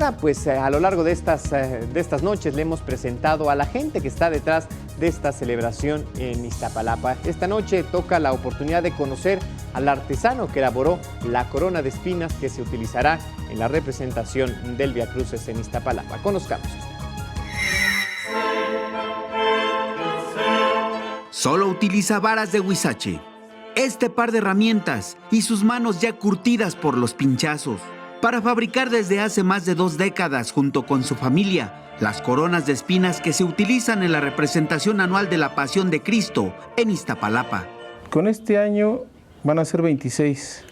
toca? Pues a lo largo de estas noches le hemos presentado a la gente que está detrás de esta celebración en Iztapalapa. Esta noche toca la oportunidad de conocer al artesano que elaboró la corona de espinas que se utilizará en la representación del Vía Crucis en Iztapalapa. Conozcamos. Solo utiliza varas de huizache. Este par de herramientas y sus manos ya curtidas por los pinchazos para fabricar desde hace más de 2 décadas junto con su familia las coronas de espinas que se utilizan en la representación anual de la Pasión de Cristo en Iztapalapa. Con este año van a ser 26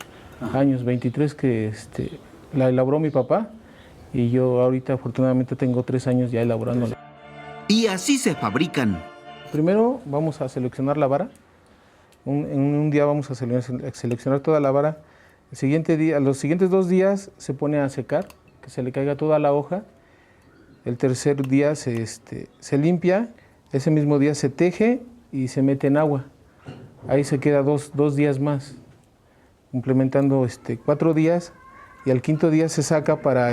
años, 23 que la elaboró mi papá y yo ahorita afortunadamente tengo 3 años ya elaborándola. Y así se fabrican. Primero vamos a seleccionar la vara. En un día vamos a seleccionar toda la vara. El siguiente día, los siguientes 2 días se pone a secar, que se le caiga toda la hoja. El tercer día se limpia. Ese mismo día se teje y se mete en agua. Ahí se queda dos días más, complementando 4 días. Y al 5.º día se saca para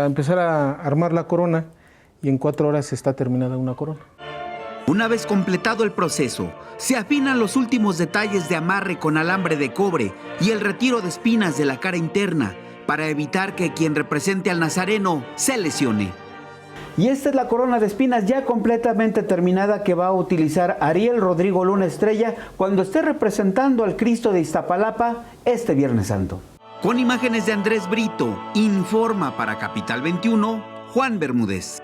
empezar a armar la corona. Y en 4 horas está terminada una corona. Una vez completado el proceso, se afinan los últimos detalles de amarre con alambre de cobre y el retiro de espinas de la cara interna para evitar que quien represente al nazareno se lesione. Y esta es la corona de espinas ya completamente terminada que va a utilizar Ariel Rodrigo Luna Estrella cuando esté representando al Cristo de Iztapalapa este Viernes Santo. Con imágenes de Andrés Brito, informa para Capital 21, Juan Bermúdez.